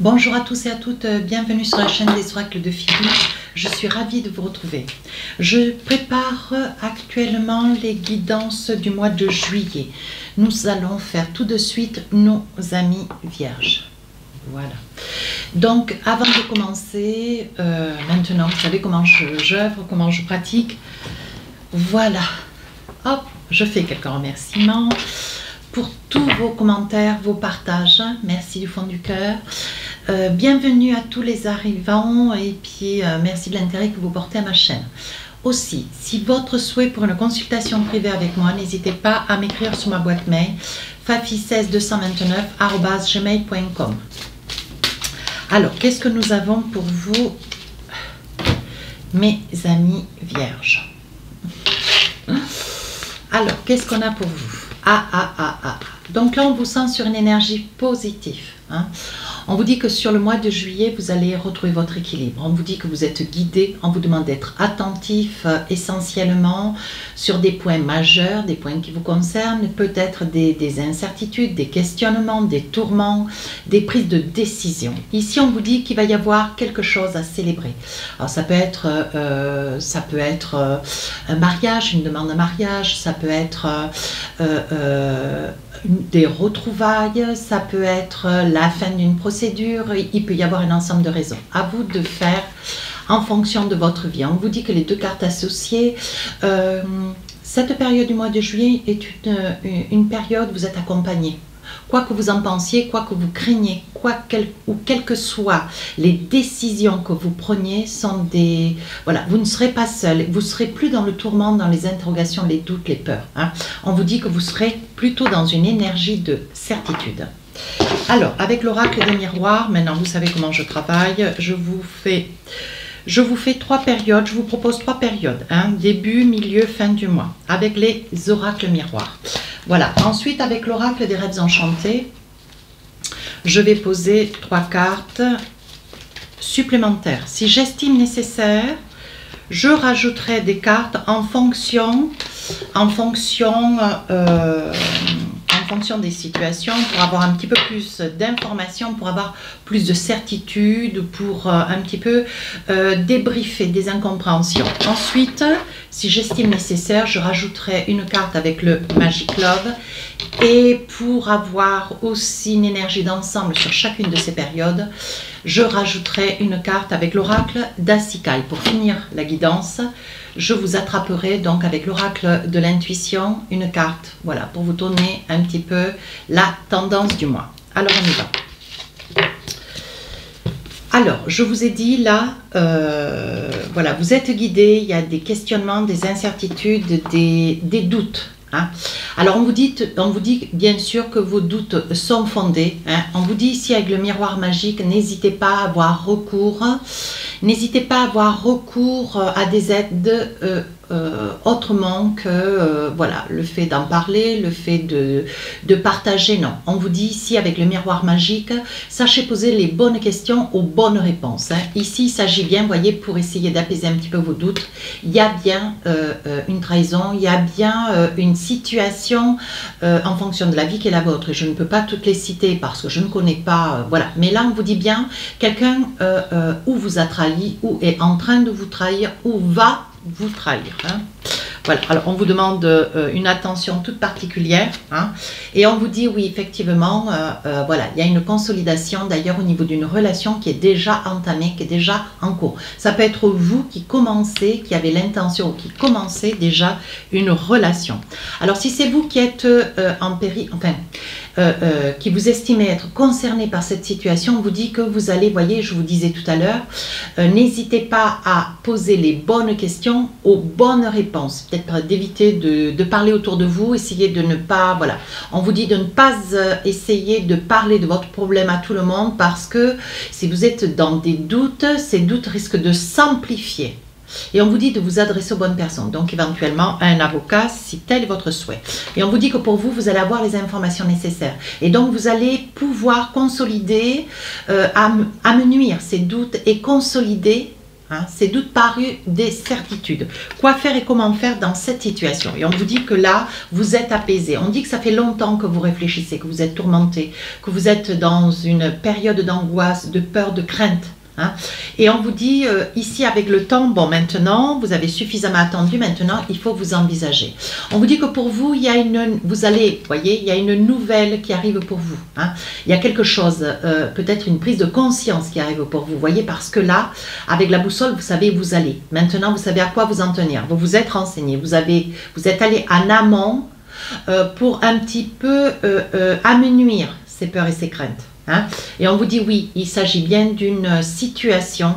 Bonjour à tous et à toutes, bienvenue sur la chaîne des oracles de Philou. Je suis ravie de vous retrouver. Je prépare actuellement les guidances du mois de juillet. Nous allons faire tout de suite nos amis vierges. Voilà. Donc, avant de commencer, maintenant, vous savez comment j'œuvre, comment je pratique. Voilà. Hop, je fais quelques remerciements pour tous vos commentaires, vos partages. Merci du fond du cœur. Bienvenue à tous les arrivants et puis merci de l'intérêt que vous portez à ma chaîne. Aussi, si votre souhait pour une consultation privée avec moi, n'hésitez pas à m'écrire sur ma boîte mail fafi16229@gmail.com. Alors, qu'est-ce que nous avons pour vous, mes amis vierges? Alors, qu'est-ce qu'on a pour vous? Donc là, on vous sent sur une énergie positive. Hein. On vous dit que sur le mois de juillet, vous allez retrouver votre équilibre. On vous dit que vous êtes guidé. On vous demande d'être attentif essentiellement sur des points majeurs, des points qui vous concernent, peut-être des incertitudes, des questionnements, des tourments, des prises de décision. Ici, on vous dit qu'il va y avoir quelque chose à célébrer. Alors, ça peut être un mariage, une demande de mariage, ça peut être des retrouvailles, ça peut être la fin d'une procédure, il peut y avoir un ensemble de raisons. À vous de faire en fonction de votre vie. On vous dit que les deux cartes associées, cette période du mois de juillet est une période où vous êtes accompagné. Quoi que vous en pensiez, quoi que vous craignez, quelles que soient les décisions que vous preniez, sont des... Voilà, vous ne serez pas seul, vous ne serez plus dans le tourment, dans les interrogations, les doutes, les peurs. Hein. On vous dit que vous serez plutôt dans une énergie de certitude. Alors, avec l'oracle des miroirs, maintenant vous savez comment je travaille, je vous fais 3 périodes, je vous propose 3 périodes, hein, début, milieu, fin du mois, avec les oracles miroirs. Voilà, ensuite avec l'oracle des rêves enchantés, je vais poser 3 cartes supplémentaires. Si j'estime nécessaire, je rajouterai des cartes en fonction des situations, pour avoir un petit peu plus d'informations, pour avoir plus de certitude, pour un petit peu débriefer des incompréhensions. Ensuite, si j'estime nécessaire, je rajouterai une carte avec le Magic Love, et pour avoir aussi une énergie d'ensemble sur chacune de ces périodes, je rajouterai une carte avec l'oracle d'Asikai. Pour finir la guidance, je vous attraperai donc avec l'oracle de l'intuition, une carte, voilà, pour vous donner un petit peu la tendance du mois. Alors on y va. Alors, je vous ai dit là, voilà, vous êtes guidé, il y a des questionnements, des incertitudes, des doutes. Hein. Alors, on vous dit bien sûr que vos doutes sont fondés. Hein. On vous dit ici avec le miroir magique, n'hésitez pas à avoir recours. N'hésitez pas à avoir recours à des aides autrement que voilà, le fait d'en parler, le fait de partager. Non, on vous dit ici avec le miroir magique, sachez poser les bonnes questions aux bonnes réponses. Hein. Ici, il s'agit bien, voyez, pour essayer d'apaiser un petit peu vos doutes, il y a bien une trahison, il y a bien une situation en fonction de la vie qui est la vôtre. Et je ne peux pas toutes les citer parce que je ne connais pas, voilà. Mais là, on vous dit bien, quelqu'un ou vous a trahi, ou est en train de vous trahir, ou va vous trahir. Hein. Voilà, alors on vous demande une attention toute particulière, hein, et on vous dit oui, effectivement, voilà, il y a une consolidation d'ailleurs au niveau d'une relation qui est déjà entamée, qui est déjà en cours. Ça peut être vous qui commencez, qui avez l'intention, qui commencez déjà une relation. Alors si c'est vous qui êtes en péril, enfin, qui vous estimez être concerné par cette situation, on vous dit que vous allez, voyez, je vous disais tout à l'heure, n'hésitez pas à poser les bonnes questions aux bonnes réponses. Peut-être d'éviter de parler autour de vous, essayez de ne pas, voilà, on vous dit de ne pas essayer de parler de votre problème à tout le monde, parce que si vous êtes dans des doutes, ces doutes risquent de s'amplifier. Et on vous dit de vous adresser aux bonnes personnes, donc éventuellement à un avocat si tel est votre souhait. Et on vous dit que pour vous, vous allez avoir les informations nécessaires. Et donc vous allez pouvoir consolider, amenuire ces doutes et consolider Hein, ces doutes parus des certitudes. Quoi faire et comment faire dans cette situation? Et on vous dit que là, vous êtes apaisé. On dit que ça fait longtemps que vous réfléchissez, que vous êtes tourmenté, que vous êtes dans une période d'angoisse, de peur, de crainte. Hein. Et on vous dit ici avec le temps, bon maintenant vous avez suffisamment attendu, maintenant il faut vous envisager. On vous dit que pour vous, il y a voyez, il y a une nouvelle qui arrive pour vous. Hein. Il y a quelque chose, peut-être une prise de conscience qui arrive pour vous, voyez, parce que là, avec la boussole, vous savez où vous allez. Maintenant, vous savez à quoi vous en tenir. Vous vous êtes renseigné, vous êtes allé en amont pour un petit peu amenuire ces peurs et ces craintes. Hein? Et on vous dit oui, il s'agit bien d'une situation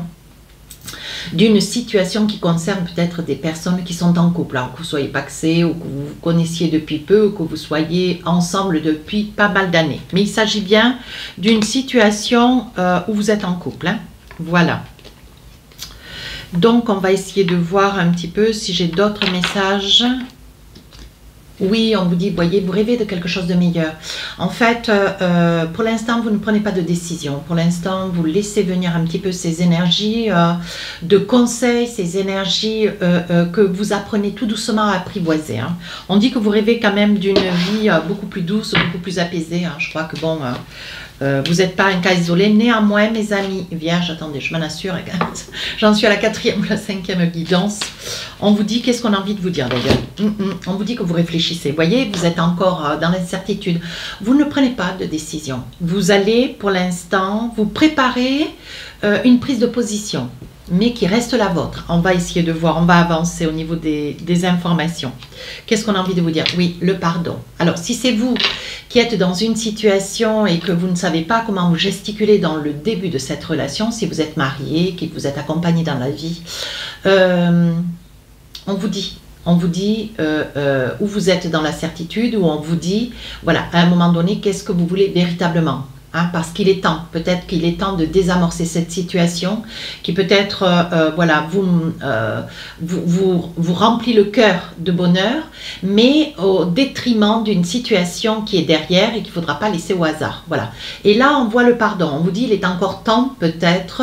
qui concerne peut-être des personnes qui sont en couple, alors que vous ne soyez pacsé ou que vous vous connaissiez depuis peu ou que vous soyez ensemble depuis pas mal d'années. Mais il s'agit bien d'une situation où vous êtes en couple. Hein? Voilà. Donc on va essayer de voir un petit peu si j'ai d'autres messages. Oui, on vous dit, voyez, vous rêvez de quelque chose de meilleur. En fait, pour l'instant, vous ne prenez pas de décision. Pour l'instant, vous laissez venir un petit peu ces énergies de conseils, ces énergies que vous apprenez tout doucement à apprivoiser. Hein. On dit que vous rêvez quand même d'une vie beaucoup plus douce, beaucoup plus apaisée. Hein. Je crois que bon... vous n'êtes pas un cas isolé. Néanmoins, mes amis vierges, attendez, je m'en assure, j'en suis à la 4e ou la 5e guidance. On vous dit, qu'est-ce qu'on a envie de vous dire d'ailleurs? On vous dit que vous réfléchissez. Vous voyez, vous êtes encore dans l'incertitude. Vous ne prenez pas de décision. Vous allez, pour l'instant, vous préparer une prise de position, mais qui reste la vôtre. On va essayer de voir, on va avancer au niveau des informations. Qu'est-ce qu'on a envie de vous dire? Oui, le pardon. Alors, si c'est vous qui êtes dans une situation et que vous ne savez pas comment vous gesticuler dans le début de cette relation, si vous êtes marié, que vous êtes accompagné dans la vie, on vous dit où vous êtes dans la certitude, où on vous dit, voilà, à un moment donné, qu'est-ce que vous voulez véritablement? Hein, parce qu'il est temps, peut-être qu'il est temps de désamorcer cette situation qui peut-être voilà, vous remplit le cœur de bonheur, mais au détriment d'une situation qui est derrière et qu'il ne faudra pas laisser au hasard. Voilà. Et là, on voit le pardon. On vous dit il est encore temps peut-être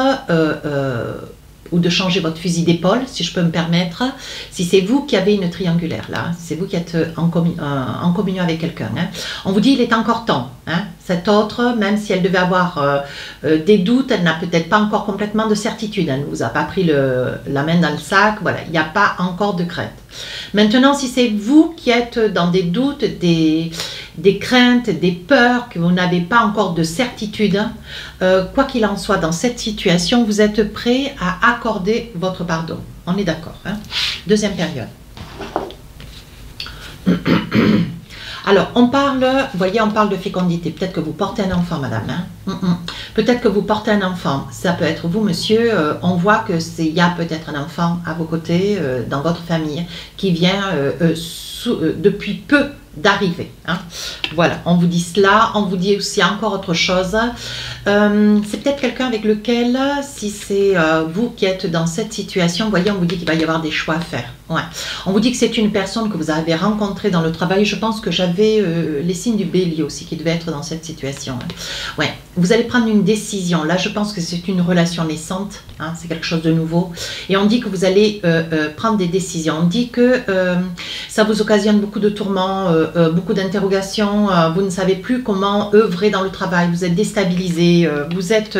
ou de changer votre fusil d'épaule, si je peux me permettre, si c'est vous qui avez une triangulaire là, c'est vous qui êtes en communion avec quelqu'un. Hein. On vous dit il est encore temps. Hein. Cette autre, même si elle devait avoir des doutes, elle n'a peut-être pas encore complètement de certitude. Elle ne vous a pas pris la main dans le sac. Voilà, il n'y a pas encore de crainte. Maintenant, si c'est vous qui êtes dans des doutes, des craintes, des peurs, que vous n'avez pas encore de certitude, quoi qu'il en soit, dans cette situation, vous êtes prêt à accorder votre pardon. On est d'accord. Hein? Deuxième période. Alors, on parle, vous voyez, on parle de fécondité. Peut-être que vous portez un enfant, madame. Hein? Peut-être que vous portez un enfant. Ça peut être vous, monsieur. On voit qu'il y a peut-être un enfant à vos côtés, dans votre famille, qui vient depuis peu d'arriver. Hein? Voilà, on vous dit cela. On vous dit aussi encore autre chose. C'est peut-être quelqu'un avec lequel, si c'est vous qui êtes dans cette situation, vous voyez, on vous dit qu'il va y avoir des choix à faire. Ouais. On vous dit que c'est une personne que vous avez rencontrée dans le travail. Je pense que j'avais les signes du bélier aussi qui devaient être dans cette situation. Hein. Ouais. Vous allez prendre une décision. Là, je pense que c'est une relation naissante. Hein, c'est quelque chose de nouveau. Et on dit que vous allez prendre des décisions. On dit que ça vous occasionne beaucoup de tourments, beaucoup d'interrogations. Vous ne savez plus comment œuvrer dans le travail. Vous êtes déstabilisé. Vous êtes,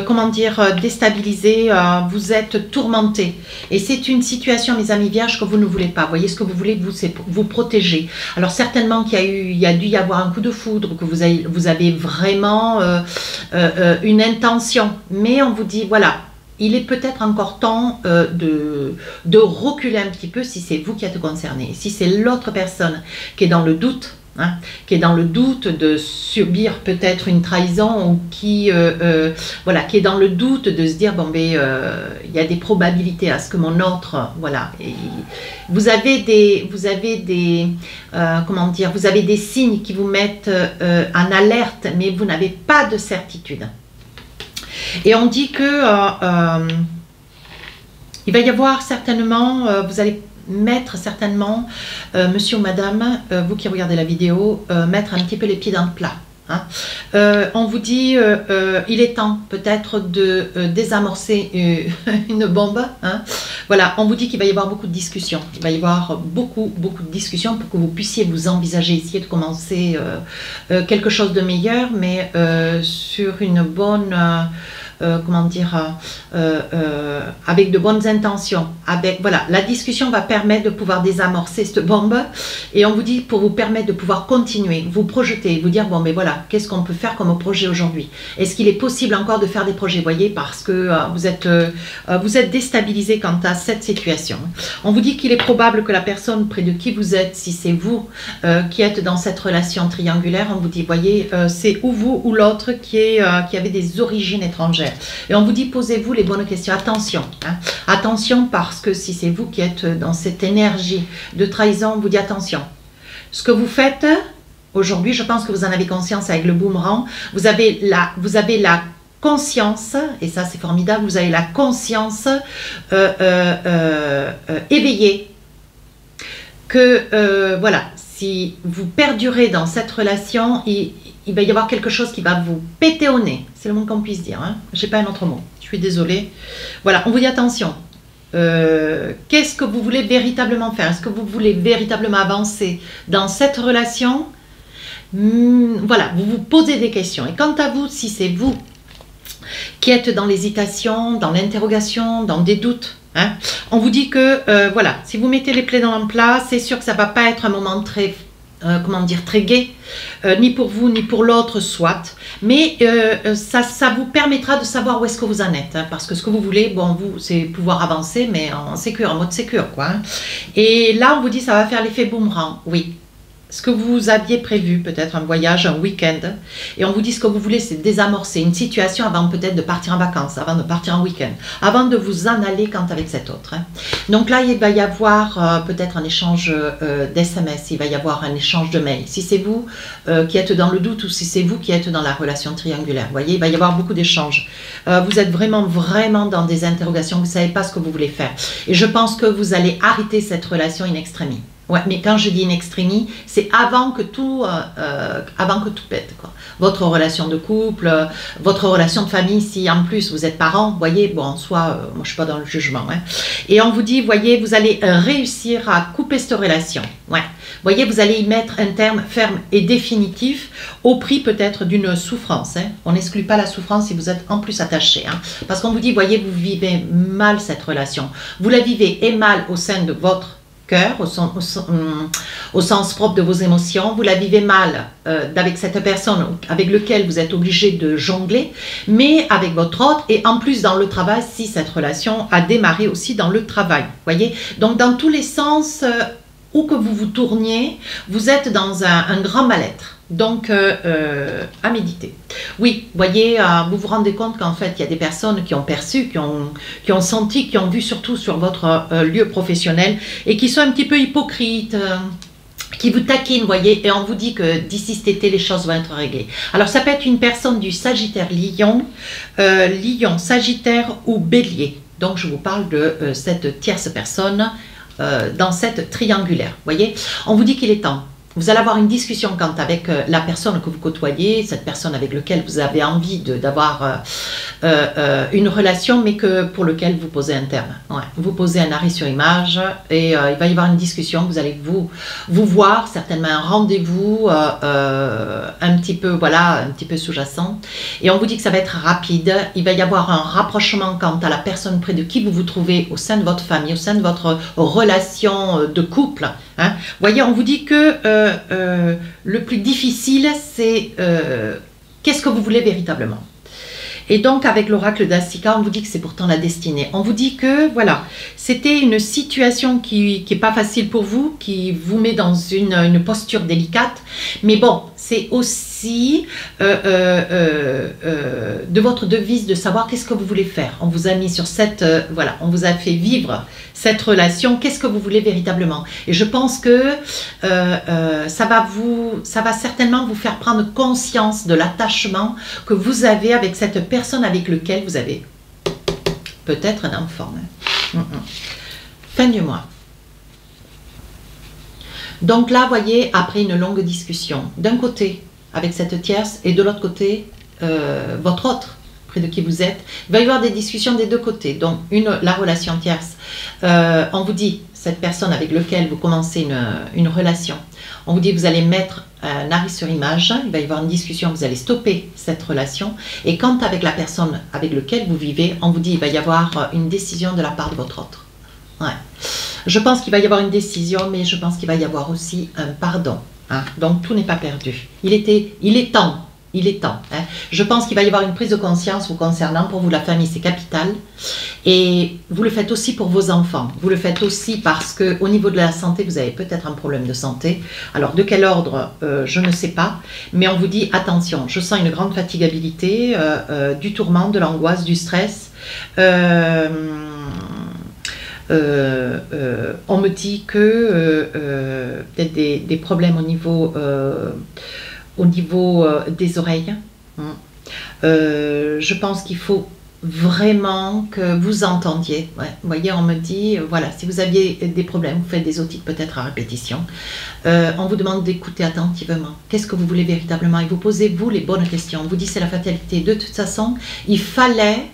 comment dire, déstabilisé. Vous êtes tourmenté. Et c'est une situation, mes amis vierges, que vous ne voulez pas. Vous voyez, ce que vous voulez, vous, c'est vous protéger. Alors, certainement qu'il y a dû y avoir un coup de foudre, que vous avez vraiment une intention. Mais on vous dit, voilà, il est peut-être encore temps de reculer un petit peu si c'est vous qui êtes concerné. Si c'est l'autre personne qui est dans le doute, hein, qui est dans le doute de subir peut-être une trahison ou voilà, qui est dans le doute de se dire, bon, ben, il y a des probabilités à ce que mon autre, voilà. Et vous avez des comment dire, vous avez des signes qui vous mettent en alerte, mais vous n'avez pas de certitude. Et on dit que il va y avoir certainement, vous allez mettre certainement, monsieur ou madame, vous qui regardez la vidéo, mettre un petit peu les pieds dans le plat. Hein. On vous dit, il est temps peut-être de désamorcer une bombe. Hein. Voilà, on vous dit qu'il va y avoir beaucoup de discussions. Il va y avoir beaucoup de discussions pour que vous puissiez vous envisager, essayer de commencer quelque chose de meilleur, mais sur une bonne... comment dire, avec de bonnes intentions. Voilà, la discussion va permettre de pouvoir désamorcer cette bombe et on vous dit pour vous permettre de pouvoir continuer, vous projeter, vous dire bon mais voilà, qu'est-ce qu'on peut faire comme projet aujourd'hui? Est-ce qu'il est possible encore de faire des projets, voyez, parce que vous êtes déstabilisé quant à cette situation. On vous dit qu'il est probable que la personne près de qui vous êtes, si c'est vous qui êtes dans cette relation triangulaire, on vous dit, voyez, c'est ou vous ou l'autre qui avait des origines étrangères. Et on vous dit, posez-vous les bonnes questions. Attention, hein. Attention parce que si c'est vous qui êtes dans cette énergie de trahison, on vous dit attention. Ce que vous faites aujourd'hui, je pense que vous en avez conscience avec le boomerang. Vous avez la conscience, et ça c'est formidable, vous avez la conscience éveillée que voilà, si vous perdurez dans cette relation, il va y avoir quelque chose qui va vous péter au nez. C'est le moins qu'on puisse dire. Hein. Je n'ai pas un autre mot. Je suis désolée. Voilà, on vous dit attention. Qu'est-ce que vous voulez véritablement faire? Est-ce que vous voulez véritablement avancer dans cette relation? Voilà, vous vous posez des questions. Et quant à vous, si c'est vous qui êtes dans l'hésitation, dans l'interrogation, dans des doutes, hein, on vous dit que, voilà, si vous mettez les plaies dans le plat, c'est sûr que ça ne va pas être un moment très... comment dire, très gai, ni pour vous, ni pour l'autre, soit. Mais ça vous permettra de savoir où est-ce que vous en êtes. Hein, parce que ce que vous voulez, bon, vous, c'est pouvoir avancer, mais en sécure, en mode sécure, quoi. Hein. Et là, on vous dit, ça va faire l'effet boomerang, oui. Ce que vous aviez prévu, peut-être un voyage, un week-end, et on vous dit ce que vous voulez, c'est désamorcer une situation avant peut-être de partir en vacances, avant de partir en week-end, avant de vous en aller quand avec cet autre. Hein. Donc là, il va y avoir peut-être un échange d'SMS, il va y avoir un échange de mails. Si c'est vous qui êtes dans le doute ou si c'est vous qui êtes dans la relation triangulaire, vous voyez, il va y avoir beaucoup d'échanges. Vous êtes vraiment dans des interrogations, vous ne savez pas ce que vous voulez faire. Et je pense que vous allez arrêter cette relation in extremis. Ouais, mais quand je dis in extremis, c'est avant que tout pète, quoi. Votre relation de couple, votre relation de famille, si en plus vous êtes parents, vous voyez, bon, en soi, moi je suis pas dans le jugement, hein. Et on vous dit, voyez, vous allez réussir à couper cette relation, ouais. Voyez, vous allez y mettre un terme ferme et définitif au prix peut-être d'une souffrance, hein. On n'exclut pas la souffrance si vous êtes en plus attaché, hein. Parce qu'on vous dit, voyez, vous vivez mal cette relation, vous la vivez et mal au sein de votre cœur, au sens propre de vos émotions, vous la vivez mal avec cette personne avec laquelle vous êtes obligé de jongler, mais avec votre autre et en plus dans le travail, si cette relation a démarré aussi dans le travail, voyez. Donc dans tous les sens, où que vous vous tourniez, vous êtes dans un grand mal-être. Donc, à méditer. Oui, voyez, vous vous rendez compte qu'en fait, il y a des personnes qui ont perçu, qui ont senti, qui ont vu surtout sur votre lieu professionnel et qui sont un petit peu hypocrites, qui vous taquinent, voyez, et on vous dit que d'ici cet été, les choses vont être réglées. Alors, ça peut être une personne du Sagittaire Lion, Lion, Sagittaire ou Bélier. Donc, je vous parle de cette tierce personne dans cette triangulaire, voyez. On vous dit qu'il est temps. Vous allez avoir une discussion quant avec la personne que vous côtoyez, cette personne avec laquelle vous avez envie d'avoir une relation, mais pour lequel vous posez un terme. Ouais. Vous posez un arrêt sur image et il va y avoir une discussion. Vous allez vous voir, certainement un rendez-vous un petit peu, voilà, un petit peu sous-jacent. Et on vous dit que ça va être rapide. Il va y avoir un rapprochement quant à la personne près de qui vous vous trouvez au sein de votre famille, au sein de votre relation de couple. Hein. Voyez, on vous dit que le plus difficile, c'est qu'est-ce que vous voulez véritablement. Et donc, avec l'oracle d'Asika, on vous dit que c'est pourtant la destinée. On vous dit que, voilà, c'était une situation qui n'est pas facile pour vous, qui vous met dans une posture délicate. Mais bon, c'est aussi de votre devise de savoir qu'est-ce que vous voulez faire. On vous a mis sur cette, voilà, on vous a fait vivre cette relation. Qu'est-ce que vous voulez véritablement? Et je pense que ça va certainement vous faire prendre conscience de l'attachement que vous avez avec cette personne avec laquelle vous avez peut-être un enfant. Hein. Fin du mois. Donc là, voyez, après une longue discussion, d'un côté, avec cette tierce et de l'autre côté, votre autre, près de qui vous êtes. Il va y avoir des discussions des deux côtés. Donc, la relation tierce, on vous dit, cette personne avec laquelle vous commencez une relation, on vous dit que vous allez mettre un arrêt sur image, il va y avoir une discussion, vous allez stopper cette relation. Et quand avec la personne avec laquelle vous vivez, on vous dit qu'il va y avoir une décision de la part de votre autre. Ouais. Je pense qu'il va y avoir une décision, mais je pense qu'il va y avoir aussi un pardon. Hein. Donc tout n'est pas perdu. Il est temps. Hein. Je pense qu'il va y avoir une prise de conscience vous concernant. Pour vous, la famille, c'est capital. Et vous le faites aussi pour vos enfants. Vous le faites aussi parce qu'au niveau de la santé, vous avez peut-être un problème de santé. Alors, de quel ordre, je ne sais pas. Mais on vous dit, attention, je sens une grande fatigabilité, du tourment, de l'angoisse, du stress. On me dit que peut-être des problèmes au niveau des oreilles. Je pense qu'il faut vraiment que vous entendiez. Ouais. Vous voyez, on me dit, voilà, si vous aviez des problèmes, vous faites des otites peut-être à répétition. On vous demande d'écouter attentivement. Qu'est-ce que vous voulez véritablement? Et vous posez-vous les bonnes questions. On vous dit c'est la fatalité. De toute façon, il fallait,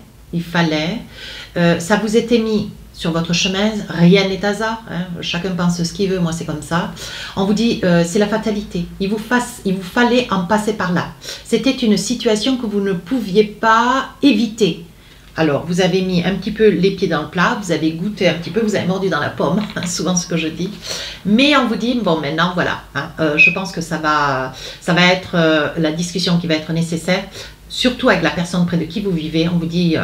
ça vous était mis sur votre chemin, rien n'est hasard, hein. Chacun pense ce qu'il veut, moi c'est comme ça. On vous dit, c'est la fatalité, il vous fallait en passer par là. C'était une situation que vous ne pouviez pas éviter. Alors, vous avez mis un petit peu les pieds dans le plat, vous avez goûté un petit peu, vous avez mordu dans la pomme, souvent ce que je dis. Mais on vous dit, bon maintenant voilà, hein, je pense que ça va être la discussion qui va être nécessaire. Surtout avec la personne près de qui vous vivez, on vous dit,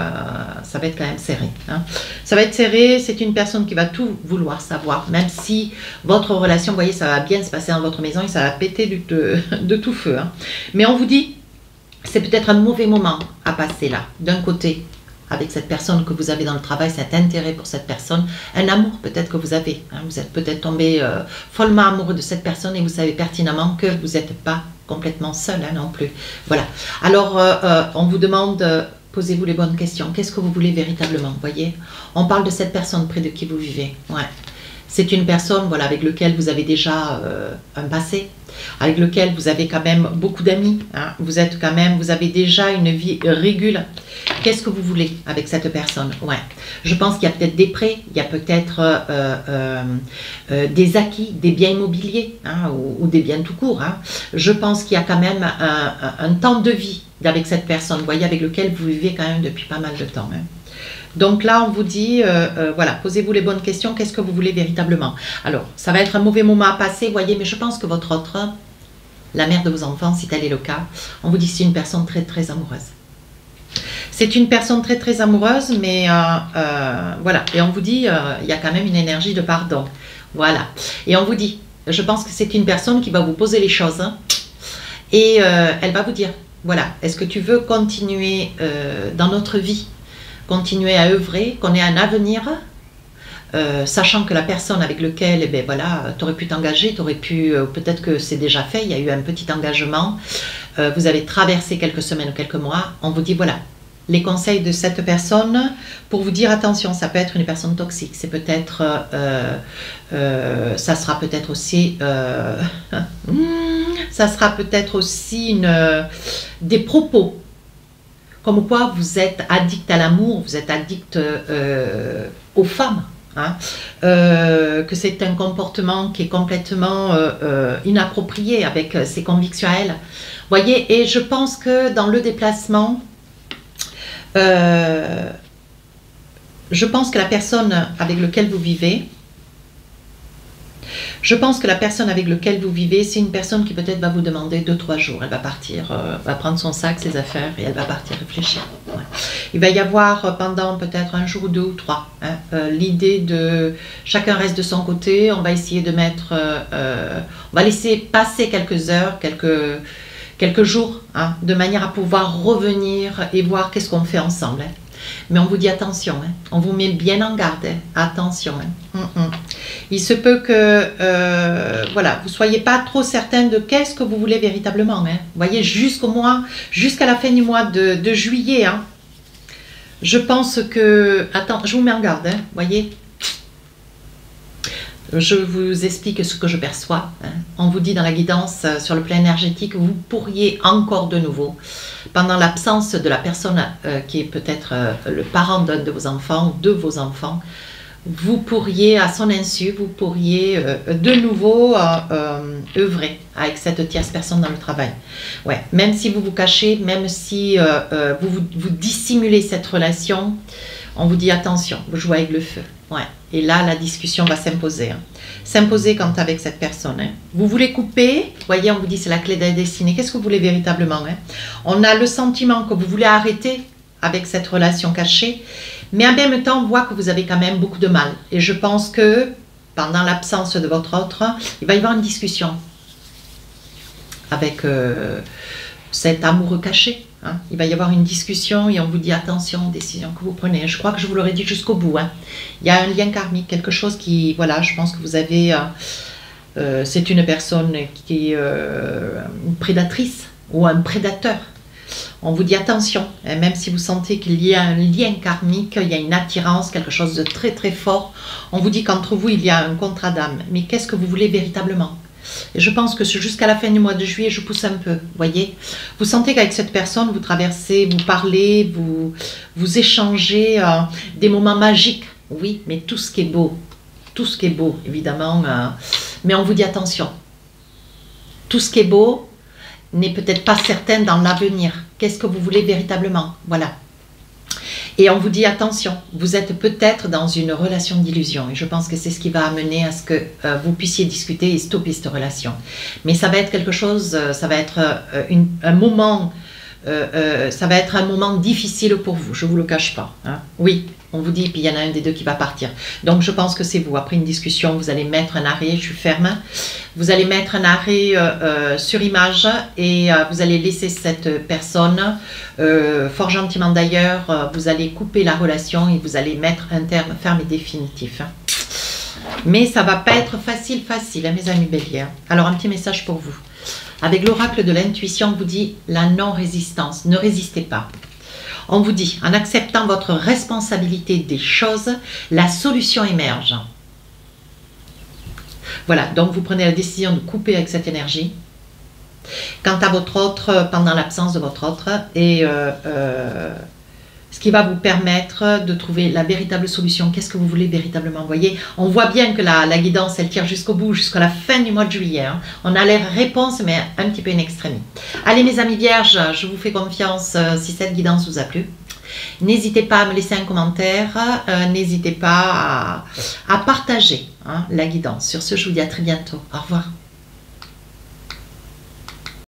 ça va être quand même serré. Hein. Ça va être serré, c'est une personne qui va tout vouloir savoir, même si votre relation, vous voyez, ça va bien se passer dans votre maison et ça va péter de tout feu. Hein. Mais on vous dit, c'est peut-être un mauvais moment à passer là, d'un côté, avec cette personne que vous avez dans le travail, cet intérêt pour cette personne, un amour peut-être que vous avez. Hein. Vous êtes peut-être tombé follement amoureux de cette personne et vous savez pertinemment que vous n'êtes pas complètement seul hein, non plus. Voilà. Alors, on vous demande, posez-vous les bonnes questions. Qu'est-ce que vous voulez véritablement? Vous voyez, on parle de cette personne près de qui vous vivez. Ouais. C'est une personne voilà, avec laquelle vous avez déjà un passé, avec lequel vous avez quand même beaucoup d'amis. Hein. Vous avez déjà une vie régule. Qu'est-ce que vous voulez avec cette personne? Ouais. Je pense qu'il y a peut-être des prêts, il y a peut-être des acquis, des biens immobiliers hein, ou des biens tout court. Hein. Je pense qu'il y a quand même un temps de vie avec cette personne, vous voyez, avec lequel vous vivez quand même depuis pas mal de temps. Hein. Donc là, on vous dit, voilà, posez-vous les bonnes questions, qu'est-ce que vous voulez véritablement? Alors, ça va être un mauvais moment à passer, vous voyez, mais je pense que votre autre, la mère de vos enfants, si tel est le cas, on vous dit que c'est une personne très, très amoureuse. C'est une personne très, très amoureuse, mais voilà, et on vous dit, il y a quand même une énergie de pardon. Voilà, et on vous dit, je pense que c'est une personne qui va vous poser les choses, hein, et elle va vous dire, voilà, est-ce que tu veux continuer dans notre vie? Continuer à œuvrer, qu'on ait un avenir, sachant que la personne avec laquelle, eh ben voilà, tu aurais pu t'engager, tu aurais pu, peut-être que c'est déjà fait, il y a eu un petit engagement, vous avez traversé quelques semaines ou quelques mois, on vous dit voilà, les conseils de cette personne pour vous dire attention, ça peut être une personne toxique, c'est peut-être, ça sera peut-être aussi, des propos. Comme quoi vous êtes addict à l'amour, vous êtes addict aux femmes, hein, que c'est un comportement qui est complètement inapproprié avec ses convictions à elle. Voyez, et je pense que dans le déplacement, je pense que la personne avec laquelle vous vivez, c'est une personne qui peut-être va vous demander 2-3 jours. Elle va partir, va prendre son sac, ses affaires et elle va partir réfléchir. Ouais. Il va y avoir pendant peut-être un jour, 2 ou 3, hein, l'idée de chacun reste de son côté. On va essayer de mettre, on va laisser passer quelques heures, quelques jours, hein, de manière à pouvoir revenir et voir qu'est-ce qu'on fait ensemble. Hein. Mais on vous dit attention, hein. On vous met bien en garde, hein. Attention. Hein. Il se peut que voilà, vous ne soyez pas trop certain de qu'est-ce que vous voulez véritablement. Hein. Vous voyez, jusqu'à la fin du mois de juillet, hein, je pense que... Attends, je vous mets en garde, hein, voyez. Je vous explique ce que je perçois. Hein. On vous dit dans la guidance, sur le plan énergétique, vous pourriez encore de nouveau, pendant l'absence de la personne qui est peut-être le parent d'un de vos enfants ou de vos enfants, vous pourriez, à son insu, vous pourriez de nouveau œuvrer avec cette tierce personne dans le travail. Ouais. Même si vous vous cachez, même si vous dissimulez cette relation, on vous dit attention, vous jouez avec le feu. Ouais. Et là, la discussion va s'imposer. Hein. S'imposer quand avec cette personne. Hein. Vous voulez couper, voyez, on vous dit c'est la clé de la destinée. Qu'est-ce que vous voulez véritablement? Hein? On a le sentiment que vous voulez arrêter avec cette relation cachée, mais en même temps, on voit que vous avez quand même beaucoup de mal. Et je pense que pendant l'absence de votre autre, il va y avoir une discussion avec cet amoureux caché. Hein. Il va y avoir une discussion et on vous dit attention aux décisions que vous prenez. Je crois que je vous l'aurais dit jusqu'au bout. Hein. Il y a un lien karmique, quelque chose qui, voilà, je pense que vous avez, c'est une personne qui est une prédatrice ou un prédateur. On vous dit attention, hein, même si vous sentez qu'il y a un lien karmique, il y a une attirance, quelque chose de très très fort. On vous dit qu'entre vous, il y a un contrat d'âme. Mais qu'est-ce que vous voulez véritablement? Et je pense que jusqu'à la fin du mois de juillet, je pousse un peu, voyez. Vous sentez qu'avec cette personne, vous traversez, vous parlez, vous échangez des moments magiques. Oui, mais tout ce qui est beau, évidemment. Mais on vous dit attention. Tout ce qui est beau n'est peut-être pas certain dans l'avenir. Qu'est-ce que vous voulez véritablement? Voilà. Et on vous dit attention, vous êtes peut-être dans une relation d'illusion. Et je pense que c'est ce qui va amener à ce que vous puissiez discuter et stopper cette relation. Mais ça va être quelque chose, ça va être un moment, ça va être un moment difficile pour vous, je ne vous le cache pas. Hein. Oui, on vous dit, puis il y en a un des deux qui va partir. Donc je pense que c'est vous. Après une discussion, vous allez mettre un arrêt, je suis ferme. Vous allez mettre un arrêt sur image et vous allez laisser cette personne, fort gentiment d'ailleurs, vous allez couper la relation et vous allez mettre un terme ferme et définitif. Hein. Mais ça ne va pas être facile, hein, mes amis béliers. Alors un petit message pour vous. Avec l'oracle de l'intuition, on vous dit la non-résistance, ne résistez pas. On vous dit, en acceptant votre responsabilité des choses, la solution émerge. Voilà, donc vous prenez la décision de couper avec cette énergie. Quant à votre autre, pendant l'absence de votre autre, et ce qui va vous permettre de trouver la véritable solution. Qu'est-ce que vous voulez véritablement? Vous voyez, on voit bien que la guidance, elle tire jusqu'au bout, jusqu'à la fin du mois de juillet. Hein. On a l'air réponse, mais un petit peu in extremis. Allez, mes amis vierges, je vous fais confiance si cette guidance vous a plu. N'hésitez pas à me laisser un commentaire, n'hésitez pas à partager hein, la guidance. Sur ce, je vous dis à très bientôt. Au revoir.